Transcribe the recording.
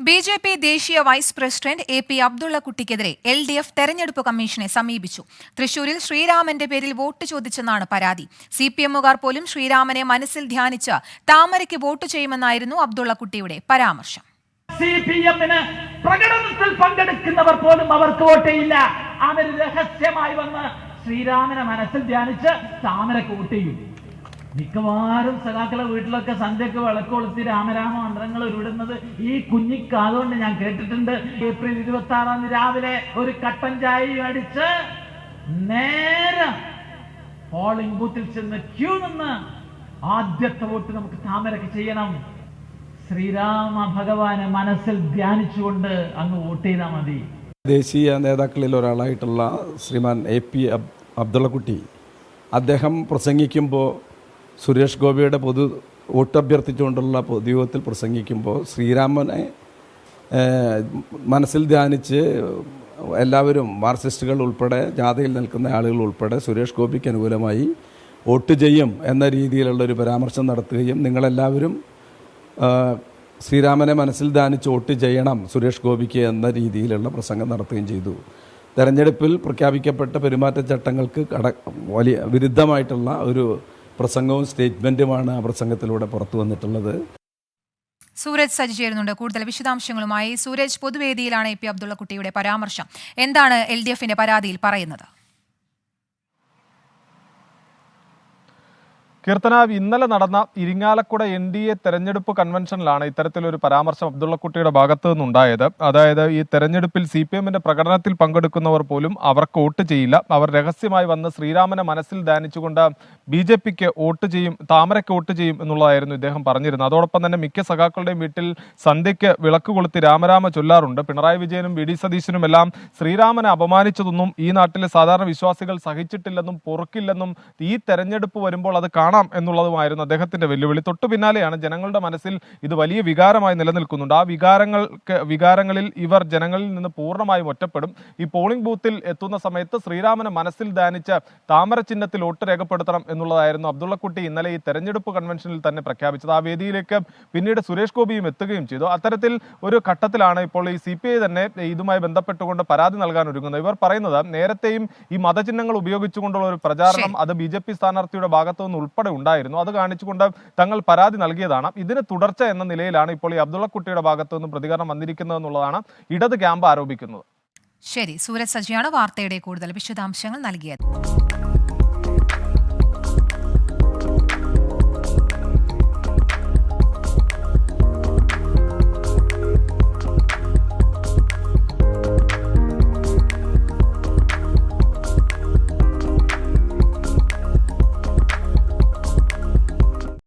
BJP. ദേശീയ vice president AP. അബ്ദുള്ളക്കുട്ടിക്കെതിരെ LDF തെരഞ്ഞെടുപ്പ് കമ്മീഷനെ സമീപിച്ചു. തൃശൂരിൽ ശ്രീരാമന്റെ പേരിൽ വോട്ട് ചോദിച്ചെന്നാണ് പരാതി. CPM-കാർ പോലും ശ്രീരാമനെ മനസ്സിൽ ധ്യാനിച്ച് താമരയ്ക്ക് വോട്ട് ചെയ്യുമെന്നായിരുന്നു അബ്ദുള്ളക്കുട്ടിയുടെ പരാമർശം. CPM-ന് പ്രകടനത്തിൽ പങ്കെടുക്കുന്നവർ പോലും അവർക്ക് വോട്ട് ചെയ്യില്ല. അവർ രഹസ്യമായി വന്ന് ശ്രീരാമനെ മനസ്സിൽ ധ്യാനിച്ച് താമരയ്ക്ക് വോട്ട് ചെയ്യും. മിക്കവാറും സഖാക്കളെ വീട്ടിലൊക്കെ സന്ധ്യക്ക് വിളക്ക് കൊളുത്തി രാമരാമ മന്ത്രങ്ങൾ ഉരുവിടുന്നത് ഈ കുഞ്ഞിക്കാതുകൊണ്ട് ഞാൻ കേട്ടിട്ടുണ്ട്. ഏപ്രിൽ 26 രാവിലെ ഒരു കട്ടൻ ചായ അടിച്ച് നേരെ പോളിംഗ് ബൂത്തിൽ ചെന്ന് ക്യൂ നിന്ന് ആദ്യത്തെ വോട്ട് നമുക്ക് താമരക്ക് ചെയ്യണം. ശ്രീരാമ ഭഗവാനെ മനസ്സിൽ ധ്യാനിച്ചുകൊണ്ട് അങ്ങ് വോട്ട് ചെയ്താൽ മതി. ദേശീയ നേതാക്കളിൽ ഒരാളായിട്ടുള്ള ശ്രീമാൻ എ.പി. അബ്ദുള്ളക്കുട്ടി അദ്ദേഹം പ്രസംഗിക്കുമ്പോൾ സുരേഷ് ഗോപിയുടെ വോട്ട് അഭ്യർത്ഥിച്ചുകൊണ്ടുള്ള പൊതുയോഗത്തിൽ പ്രസംഗിക്കുമ്പോൾ ശ്രീരാമനെ മനസ്സിൽ ധ്യാനിച്ച് എല്ലാവരും മാർക്സിസ്റ്റുകൾ ഉൾപ്പെടെ ജാഥയിൽ നിൽക്കുന്ന ആളുകൾ ഉൾപ്പെടെ സുരേഷ് ഗോപിക്ക് അനുകൂലമായി വോട്ട് ചെയ്യും എന്ന രീതിയിലുള്ളൊരു പരാമർശം നടത്തുകയും നിങ്ങളെല്ലാവരും ശ്രീരാമനെ മനസ്സിൽ ധ്യാനിച്ച് വോട്ട് ചെയ്യണം സുരേഷ് ഗോപിക്ക് എന്ന രീതിയിലുള്ള പ്രസംഗം നടത്തുകയും ചെയ്തു. തെരഞ്ഞെടുപ്പിൽ പ്രഖ്യാപിക്കപ്പെട്ട പെരുമാറ്റച്ചട്ടങ്ങൾക്ക് വലിയ വിരുദ്ധമായിട്ടുള്ള ഒരു പ്രസംഗവും സ്റ്റേറ്റ്മെൻറ്റുമാണ് ആ പ്രസംഗത്തിലൂടെ പുറത്തു വന്നിട്ടുള്ളത്. സൂരജ് സജി ചേരുന്നുണ്ട് കൂടുതൽ വിശദാംശങ്ങളുമായി. സൂരജ്, പൊതുവേദിയിലാണ് എ.പി. അബ്ദുള്ളക്കുട്ടിയുടെ പരാമർശം. എന്താണ് എൽ.ഡി.എഫിന്റെ പരാതിയിൽ പറയുന്നത്? കീർത്തന, ഇന്നലെ നടന്ന ഇരിങ്ങാലക്കുട NDA തെരഞ്ഞെടുപ്പ് കൺവെൻഷനിലാണ് ഇത്തരത്തിലൊരു പരാമർശം അബ്ദുള്ളക്കുട്ടിയുടെ ഭാഗത്തു നിന്നുണ്ടായത്. അതായത് ഈ തെരഞ്ഞെടുപ്പിൽ CPM-ന്റെ പ്രകടനത്തിൽ പങ്കെടുക്കുന്നവർ പോലും അവർക്ക് വോട്ട് ചെയ്യില്ല, അവർ രഹസ്യമായി വന്ന് ശ്രീരാമനെ മനസ്സിൽ ധ്യാനിച്ചുകൊണ്ട് BJP-ക്ക് വോട്ട് ചെയ്യും, താമരയ്ക്ക് വോട്ട് ചെയ്യും എന്നുള്ളതായിരുന്നു ഇദ്ദേഹം പറഞ്ഞിരുന്നത്. അതോടൊപ്പം തന്നെ മിക്ക സഖാക്കളുടെയും വീട്ടിൽ സന്ധ്യയ്ക്ക് വിളക്ക് കൊളുത്തി രാമരാമ ചൊല്ലാറുണ്ട്. പിണറായി വിജയനും VD സതീശനും എല്ലാം ശ്രീരാമനെ അപമാനിച്ചതൊന്നും ഈ നാട്ടിലെ സാധാരണ വിശ്വാസികൾ സഹിച്ചിട്ടില്ലെന്നും പൊറുക്കില്ലെന്നും ഈ തെരഞ്ഞെടുപ്പ് വരുമ്പോൾ അത് കാണാം എന്നുള്ളതുമായിരുന്നു അദ്ദേഹത്തിന്റെ വെല്ലുവിളി. തൊട്ടു പിന്നാലെയാണ് ജനങ്ങളുടെ മനസ്സിൽ ഇത് വലിയ വികാരമായി നിലനിൽക്കുന്നുണ്ട്. ആ വികാരങ്ങളിൽ ഇവർ ജനങ്ങളിൽ നിന്ന് പൂർണ്ണമായും ഒറ്റപ്പെടും. ഈ പോളിംഗ് ബൂത്തിൽ എത്തുന്ന സമയത്ത് ശ്രീരാമനെ മനസ്സിൽ ധ്യാനിച്ച് താമര ചിഹ്നത്തിൽ വോട്ട് രേഖപ്പെടുത്തണം എന്നുള്ളതായിരുന്നു അബ്ദുള്ളക്കുട്ടി ഇന്നലെ ഈ തെരഞ്ഞെടുപ്പ് കൺവെൻഷനിൽ തന്നെ പ്രഖ്യാപിച്ചത്. ആ വേദിയിലേക്ക് പിന്നീട് സുരേഷ് ഗോപിയും എത്തുകയും ചെയ്തു. അത്തരത്തിൽ ഒരു ഘട്ടത്തിലാണ് ഇപ്പോൾ ഈ CPI തന്നെ ഇതുമായി ബന്ധപ്പെട്ടുകൊണ്ട് പരാതി നൽകാൻ ഒരുങ്ങുന്നത്. ഇവർ പറയുന്നത് നേരത്തെയും ഈ മതചിഹ്നങ്ങൾ ഉപയോഗിച്ചുകൊണ്ടുള്ള ഒരു പ്രചാരണം അത് BJP സ്ഥാനാർത്ഥിയുടെ ഭാഗത്തു നിന്ന് ഉൾപ്പെടെ ഉണ്ടായിരുന്നു. അത് കാണിച്ചുകൊണ്ട് തങ്ങൾ പരാതി നൽകിയതാണ്. ഇതിന് തുടർച്ച എന്ന നിലയിലാണ് ഇപ്പോൾ ഈ അബ്ദുള്ളക്കുട്ടിയുടെ ഭാഗത്തു നിന്ന് പ്രതികരണം വന്നിരിക്കുന്നത് എന്നുള്ളതാണ് ഇടത് ക്യാമ്പ് ആരോപിക്കുന്നത്. ശരി, സൂരജ് സജിയാണ് വാർത്തയുടെ കൂടുതൽ വിശദാംശങ്ങൾ നൽകിയത്.